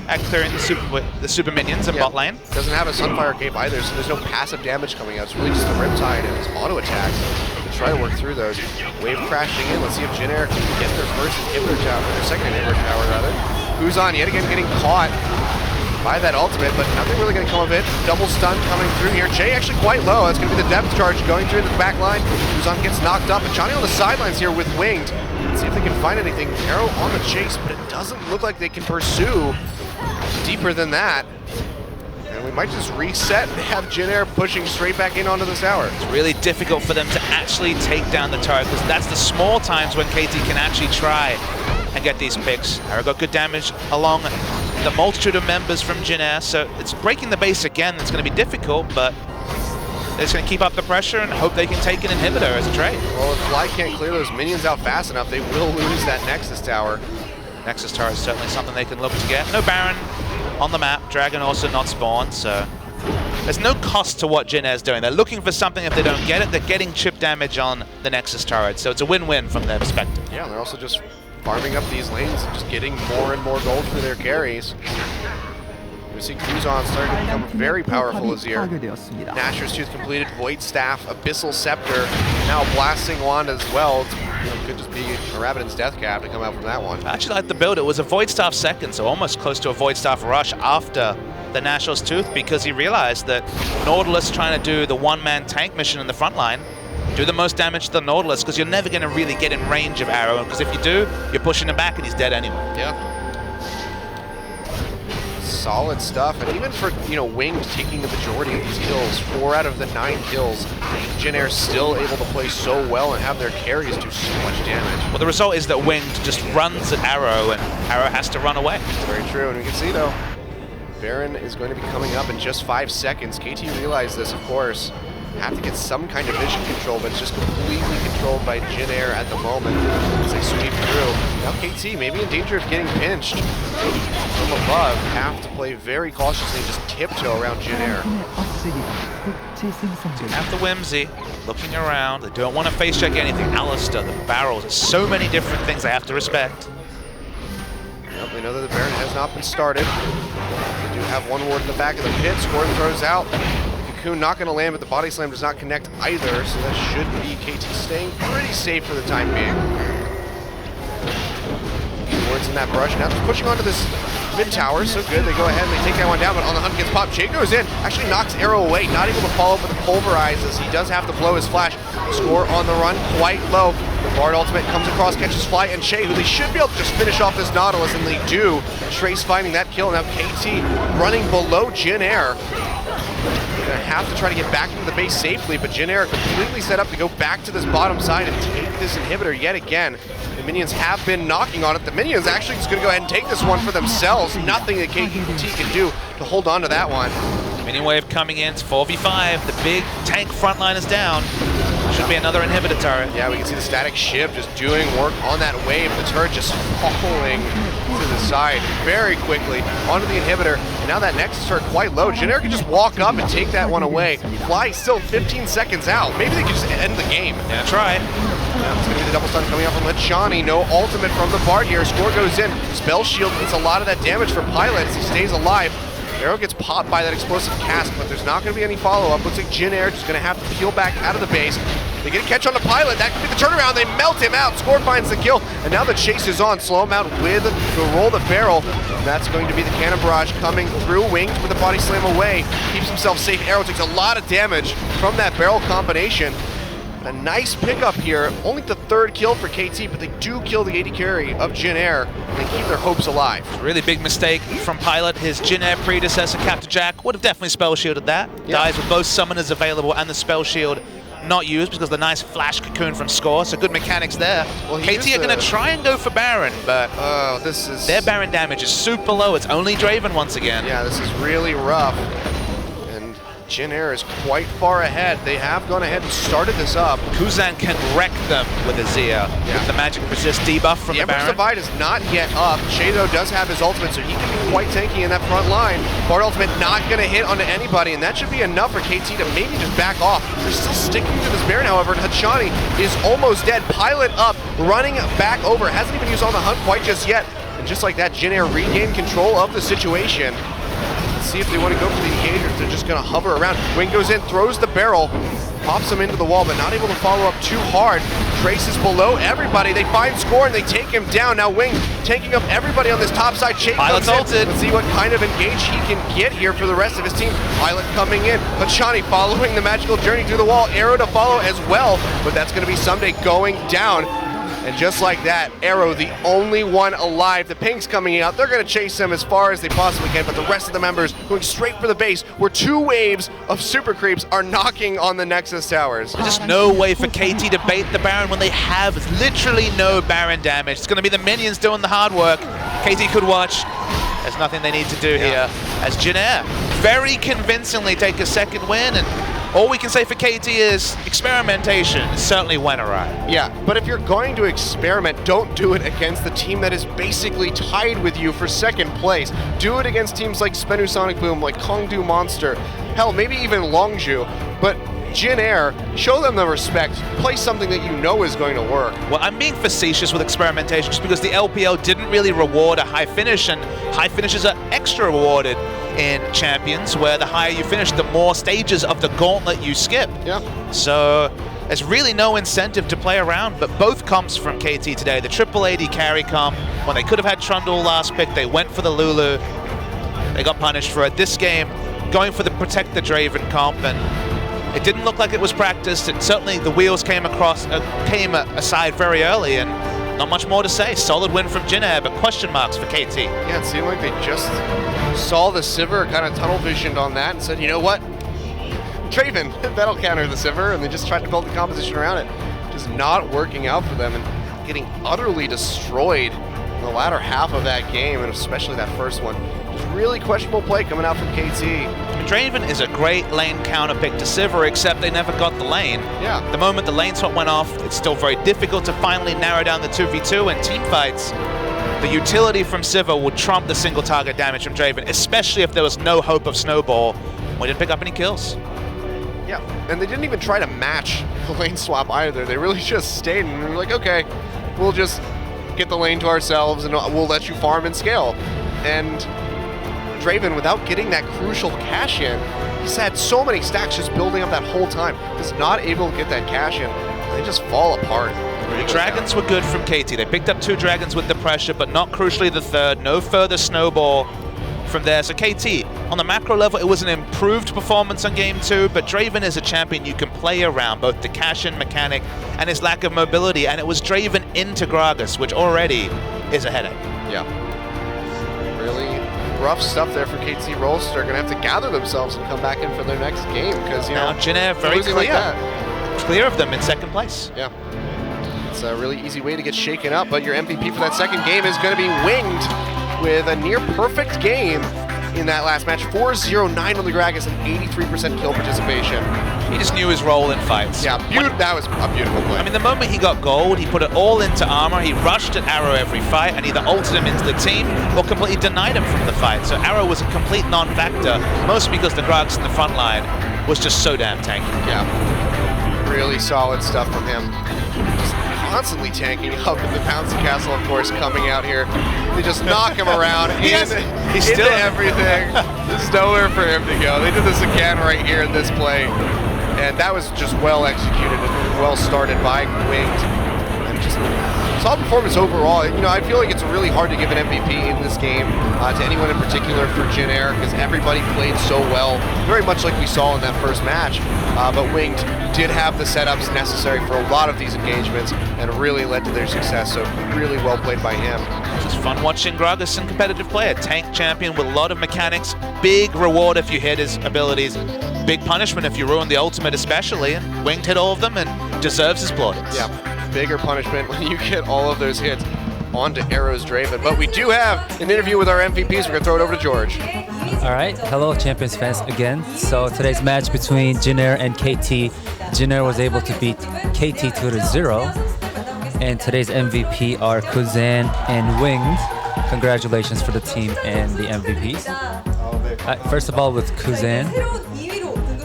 at clearing the super minions in bot lane. Doesn't have a Sunfire Cape either, so there's no passive damage coming out. It's really just the Riptide and his auto attacks to try to work through those. Wave crashing in. Let's see if JIN AIR can get their first inhibitor tower, their second inhibitor tower rather. Kuzan yet again getting caught by that ultimate, but nothing really going to come of it. Double stun coming through here. Che actually quite low. That's going to be the depth charge going through the back line. Kuzan gets knocked up, and Johnny on the sidelines here with Winged. Let's see if they can find anything. Arrow on the chase, but it doesn't look like they can pursue deeper than that. And we might just reset and have JIN AIR pushing straight back in onto this tower. It's really difficult for them to actually take down the turret, because that's the small times when KT can actually try and get these picks. Arrow got good damage along the multitude of members from JIN AIR, so it's breaking the base again. It's going to be difficult, but they're just going to keep up the pressure and hope they can take an inhibitor as a trade. Well, if Fly can't clear those minions out fast enough, they will lose that Nexus Tower. Nexus Tower is certainly something they can look to get. No Baron on the map. Dragon also not spawned, so There's no cost to what JIN AIR's doing. They're looking for something. If they don't get it, they're getting chip damage on the Nexus turret. So it's a win-win from their perspective. Yeah, and they're also just farming up these lanes and just getting more and more gold for their carries. We see Kuzan starting to become very powerful this year. Nasher's Tooth completed, Void Staff, Abyssal Scepter, now Blasting Wand as well. It could just be a Rabbidan's Death Cap to come out from that one. I actually like the build. It was a Void Staff second, so almost close to a Void Staff rush after the Nasher's Tooth, because he realized that Nautilus trying to do the one-man tank mission in the front line, do the most damage to the Nautilus, because you're never going to really get in range of Arrow, because if you do, you're pushing him back and he's dead anyway. Yeah. Solid stuff, and even for, you know, Winged taking the majority of these kills, 4 out of the 9 kills, JIN AIR still able to play so well and have their carries do so much damage. Well, the result is that Winged just runs at Arrow, and Arrow has to run away. Very true, and we can see, though, Baron is going to be coming up in just 5 seconds. KT realized this, of course. Have to get some kind of vision control, but it's just completely controlled by JIN AIR at the moment as they sweep through. Now KT maybe in danger of getting pinched from above. Have to play very cautiously and just tiptoe around JIN AIR. Have the Whimsy looking around. They don't want to face check anything. Alistair, the barrels, there's so many different things they have to respect. Yep, they know that the Baron has not been started. They do have one ward in the back of the pit. Scorn throws out. Not going to land, but the body slam does not connect either, so that should be KT staying pretty safe for the time being. Wards in that brush, now just pushing onto this mid tower, so good. They go ahead and they take that one down, but on the hunt gets popped. Jay goes in, actually knocks Arrow away, not able to follow up with the pulverizes. He does have to blow his flash. Score on the run, quite low. The Bard ultimate comes across, catches Fly and Shay, who they should be able to just finish off this Nautilus, and they do. Trace finding that kill. Now KT running below JIN AIR. Gonna have to try to get back into the base safely, but JIN AIR completely set up to go back to this bottom side and take this inhibitor yet again. The minions have been knocking on it. The minions actually just gonna go ahead and take this one for themselves. Nothing that KT can do to hold on to that one. Minion wave coming in, it's 4v5. The big tank front line is down. Should be another inhibitor turret. Yeah, we can see the static shiv just doing work on that wave. The turret just falling to the side very quickly onto the inhibitor. And now that Nexus turret quite low. JIN AIR can just walk up and take that one away. Fly still 15 seconds out. Maybe they can just end the game. Yeah, try. Yeah, it's going to be the double stun coming out from Hachani. No ultimate from the Bard here. Score goes in. Spell Shield gets a lot of that damage for Pilot as he stays alive. Arrow gets popped by that explosive cask, but there's not going to be any follow-up. Looks like JIN AIR just going to have to peel back out of the base. They get a catch on the Pilot. That could be the turnaround. They melt him out. Score finds the kill, and now the chase is on. Slow him out with the roll the barrel. And that's going to be the cannon barrage coming through. Winged with the body slam away. Keeps himself safe. Arrow takes a lot of damage from that barrel combination. A nice pickup here. Only the 3rd kill for KT, but they do kill the AD carry of JIN AIR, and they keep their hopes alive. Really big mistake from Pilot. His JIN AIR predecessor, Captain Jack, would have definitely spell shielded that. Yeah. Dies with both summoners available and the spell shield not used because of the nice flash cocoon from Score, so good mechanics there. Well, KT are going to try and go for Baron, but their Baron damage is super low. It's only Draven once again. Yeah, this is really rough. JIN AIR is quite far ahead. They have gone ahead and started this up. Kuzan can wreck them with Azir. With the magic resist debuff from the Baron. Emperor's Divide is not yet up. Shado does have his ultimate, so he can be quite tanky in that front line. Bard ultimate not going to hit onto anybody, and that should be enough for KT to maybe just back off. They're still sticking to this Baron, however, and Hachani is almost dead. Pilot up, running back over. Hasn't even used on the hunt quite just yet. And just like that, JIN AIR regained control of the situation. See if they want to go for the engagers. They're just going to hover around. Wing goes in, throws the barrel, pops him into the wall, but not able to follow up too hard. Trace is below everybody. They find Score and they take him down. Now Wing taking up everybody on this top side. Pilot's ulted. Let's see what kind of engage he can get here for the rest of his team. Pilot coming in. Hachani following the magical journey through the wall. Arrow to follow as well, but that's going to be Someday going down. And just like that, Arrow, the only one alive. The ping's coming out. They're going to chase him as far as they possibly can, but the rest of the members going straight for the base, where 2 waves of super creeps are knocking on the Nexus towers. There's just no way for KT to bait the Baron when they have literally no Baron damage. It's going to be the minions doing the hard work. KT could watch. There's nothing they need to do here. As JIN AIR very convincingly take a 2nd win, and All we can say for KT is experimentation certainly went awry. Yeah, but if you're going to experiment, don't do it against the team that is basically tied with you for second place. Do it against teams like Spenu Sonic Boom, like Kongdu Monster, hell, maybe even Longju. But JIN AIR, show them the respect. Play something that you know is going to work. Well, I'm being facetious with experimentation just because the LPL didn't really reward a high finish, and high finishes are extra rewarded in Champions, where the higher you finish, the more stages of the gauntlet you skip. Yeah. So there's really no incentive to play around, but both comps from KT today, the triple AD carry comp, when they could have had Trundle last pick, they went for the Lulu. They got punished for it. This game, going for the Protect the Draven comp, and it didn't look like it was practiced. And certainly the wheels came aside very early, and not much more to say. Solid win from JIN AIR, but question marks for KT. Yeah, it seemed like they just saw the Sivir, kind of tunnel visioned on that, and said, you know what? Draven, that'll counter the Sivir, and they just tried to build the composition around it. Just not working out for them and getting utterly destroyed in the latter half of that game, and especially that first one. Just really questionable play coming out from KT. Draven is a great lane counter pick to Sivir, except they never got the lane. Yeah. The moment the lane swap went off, it's still very difficult to finally narrow down the 2v2 and team fights. The utility from Sivir would trump the single target damage from Draven, especially if there was no hope of snowball. We didn't pick up any kills. Yeah, and they didn't even try to match the lane swap either. They really just stayed and were like, okay, we'll just get the lane to ourselves and we'll let you farm and scale. And Draven, without getting that crucial cash in, he's had so many stacks just building up that whole time. He's not able to get that cash in. They just fall apart. The dragons were good from KT. They picked up 2 dragons with the pressure, but not crucially the third. No further snowball from there. So KT, on the macro level, it was an improved performance on game 2, but Draven is a champion you can play around, both the cash-in mechanic and his lack of mobility, and it was Draven into Gragas, which already is a headache. Yeah. Really rough stuff there for KT Rolls. They're going to have to gather themselves and come back in for their next game, because, you know, now JIN AIR very clear. Like clear of them in second place. Yeah. It's a really easy way to get shaken up, but your MVP for that second game is going to be Winged with a near perfect game in that last match. 4-0-9 on the Gragas and 83% kill participation. He just knew his role in fights. Yeah, that was a beautiful play. I mean, the moment he got gold, he put it all into armor. He rushed at Arrow every fight and either ulted him into the team or completely denied him from the fight. So Arrow was a complete non-factor, mostly because the Gragas in the front line was just so damn tanky. Yeah, really solid stuff from him. Just constantly tanking up in the Bouncy Castle, of course, coming out here. They just knock him around he's into still everything. There's nowhere for him to go. They did this again right here in this play. And that was just well executed and well started by Winged. And just solid performance overall. You know, I feel like it's really hard to give an MVP in this game to anyone in particular for JIN AIR, because everybody played so well, very much like we saw in that first match. But Winged did have the setups necessary for a lot of these engagements and really led to their success, so really well played by him. It's fun watching Gragas in competitive play, a tank champion with a lot of mechanics, big reward if you hit his abilities, big punishment if you ruin the ultimate especially, and Winged hit all of them and deserves his plaudits. Yeah, bigger punishment when you get all of those hits onto Arrow's Draven. But we do have an interview with our MVPs. We're going to throw it over to George. All right, hello Champions fans again. So today's match between JIN AIR and KT. JIN AIR was able to beat KT 2-0. And today's MVP are Kuzan and Winged. Congratulations for the team and the MVPs. First of all, with Kuzan,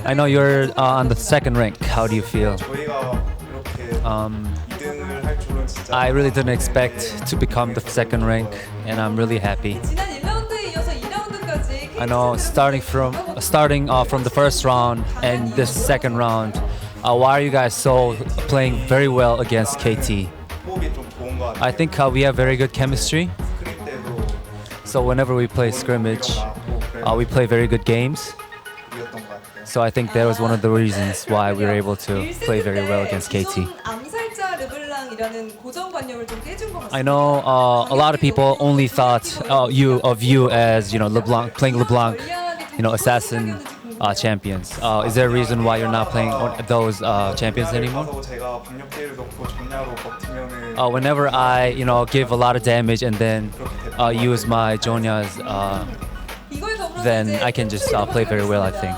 I know you're on the second rank. How do you feel? I really didn't expect to become the second rank, and I'm really happy. I know starting from the first round and this second round, why are you guys so playing very well against KT? I think we have very good chemistry. So whenever we play scrimmage, we play very good games. So I think that was one of the reasons why we were able to play very well against KT. I know a lot of people only thought of you as, you know, LeBlanc, playing LeBlanc, you know, assassin champions. Is there a reason why you're not playing those champions anymore? Whenever I, you know, give a lot of damage and then use my Jonias, then I can just play very well, I think.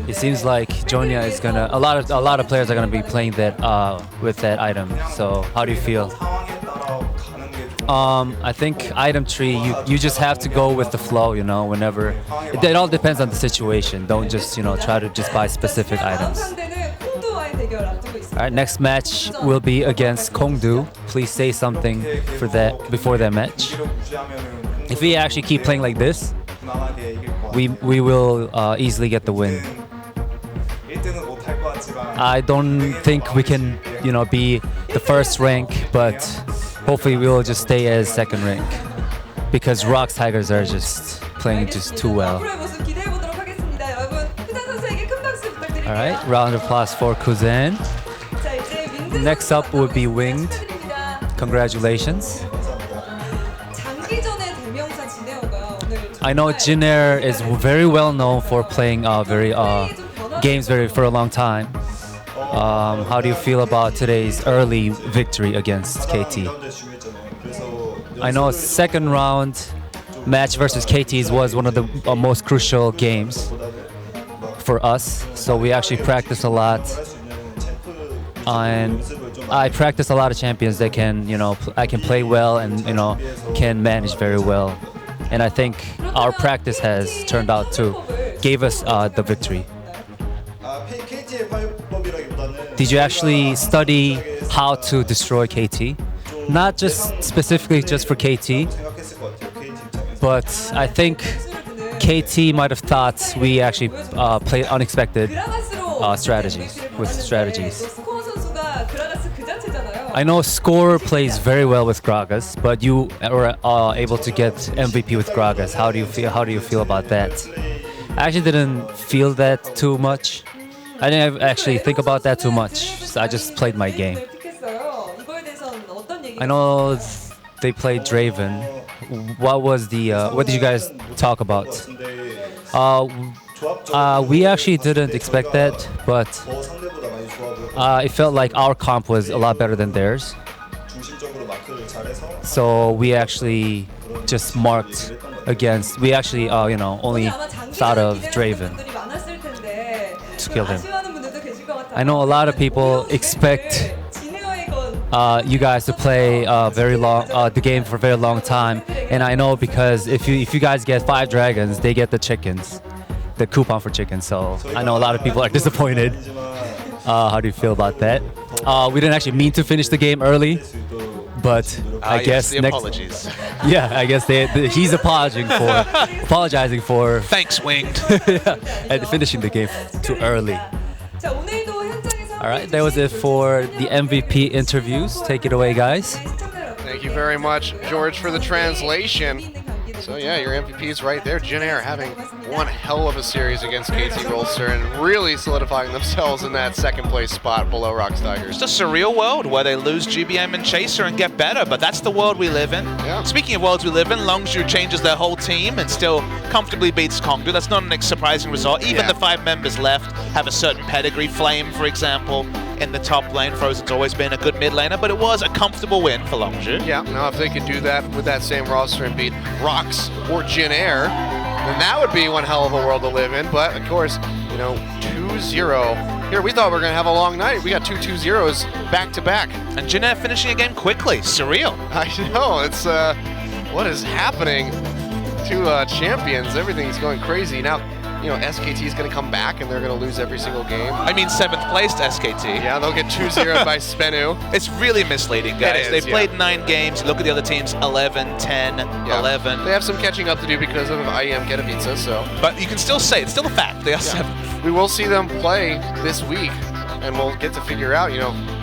It seems like Jonya is gonna. A lot of players are gonna be playing that with that item. So how do you feel? I think item tree. You just have to go with the flow. You know, whenever it all depends on the situation. Don't just try to just buy specific items. All right, next match will be against Kongdu. Please say something for that before that match. If we actually keep playing like this, we will easily get the win. I don't think we can, be the first rank, but hopefully we will just stay as second rank because Rox Tigers are just playing just too well. All right, round of applause for Kuzan. Next up would be Winged. Congratulations. I know JIN AIR is very well known for playing games for a long time. How do you feel about today's early victory against KT? I know second round match versus KT's was one of the most crucial games for us, so we actually practiced a lot, and I practiced a lot of champions that I can play well and can manage very well, and I think our practice has turned out to gave us the victory. Did you actually study how to destroy KT? Not just specifically just for KT, but I think KT might have thought we actually played unexpected strategies. I know Score plays very well with Gragas, but you were able to get MVP with Gragas. How do you feel about that? I actually didn't feel that too much. I didn't actually think about that too much. So I just played my game. I know they played Draven. What did you guys talk about? We actually didn't expect that, but it felt like our comp was a lot better than theirs. So we actually just marked against. We actually, only thought of Draven to kill him. I know a lot of people expect you guys to play the game for a very long time, and I know because if you guys get 5 dragons, they get the chickens, the coupon for chickens. So I know a lot of people are disappointed. How do you feel about that? We didn't actually mean to finish the game early, but I guess the apologies. Yeah, I guess he's apologizing for Thanks, Winged. and finishing the game too early. All right, that was it for the MVP interviews. Take it away, guys. Thank you very much, George, for the translation. So yeah, your MVP is right there. JIN AIR having one hell of a series against KT Rolster and really solidifying themselves in that second place spot below Rox Tigers. It's a surreal world where they lose GBM and Chaser and get better, but that's the world we live in. Yeah. Speaking of worlds we live in, Longzhu changes their whole team and still comfortably beats Kongdu. That's not a surprising result. Even the 5 members left have a certain pedigree. Flame, for example, in the top lane. Frozen's always been a good mid laner, but it was a comfortable win for Longzhu. Yeah, now if they could do that with that same roster and beat Rox or JIN AIR, then that would be one hell of a world to live in. But of course, 2-0. Here, we thought we were going to have a long night. We got 2 2-0s back to back. And JIN AIR finishing a game quickly. Surreal. I know, it's what is happening to champions? Everything's going crazy. Now, SKT is going to come back and they're going to lose every single game. I mean, 7th placed SKT. Yeah, they'll get 2-0 by Spenu. It's really misleading, guys. They've played 9 games. Look at the other teams, 11, 10, 11. They have some catching up to do because of IEM Katowice, so. But you can still say, it's still a fact, they are 7th. We will see them play this week, and we'll get to figure out,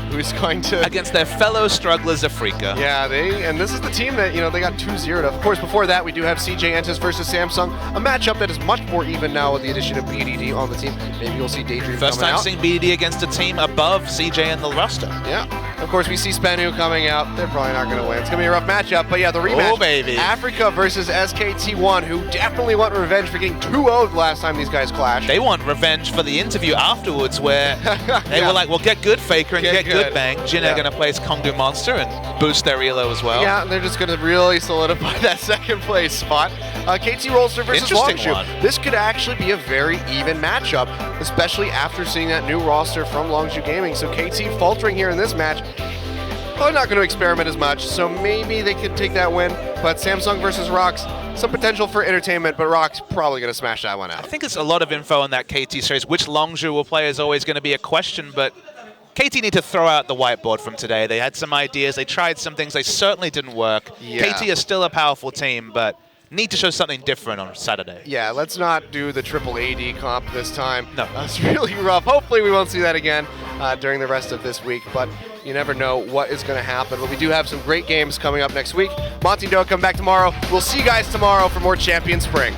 who's going to... Against their fellow strugglers, Afrika. Yeah, and this is the team that, they got 2-0'd. Of course, before that, we do have CJ Entis versus Samsung, a matchup that is much more even now with the addition of BDD on the team. Maybe you'll see Daydream First coming time out. seeing BDD against a team above CJ in the roster. Yeah. Of course, we see Spenu coming out. They're probably not going to win. It's going to be a rough matchup. But yeah, the rematch. Oh, baby. Africa versus SKT1, who definitely want revenge for getting 2-0'd last time these guys clashed. They want revenge for the interview afterwards where they were like, well, get good Faker and get good Bang. Jin are going to place Kongu Monster and boost their elo as well. Yeah, they're just going to really solidify that second place spot. KT Rolster versus Interesting Longshu. one. This could actually be a very even matchup, especially after seeing that new roster from Longshu Gaming. So KT faltering here in this match. Probably not going to experiment as much, so maybe they could take that win. But Samsung versus Rox, some potential for entertainment, but Rox probably going to smash that one out. I think it's a lot of info on that KT series. Which Longzhu will play is always going to be a question, but KT need to throw out the whiteboard from today. They had some ideas, they tried some things, they certainly didn't work. Yeah. KT is still a powerful team, but need to show something different on Saturday. Yeah, let's not do the triple AD comp this time. No. That's really rough. Hopefully we won't see that again during the rest of this week, but you never know what is going to happen. But we do have some great games coming up next week. Monty Doe come back tomorrow. We'll see you guys tomorrow for more Champion Spring.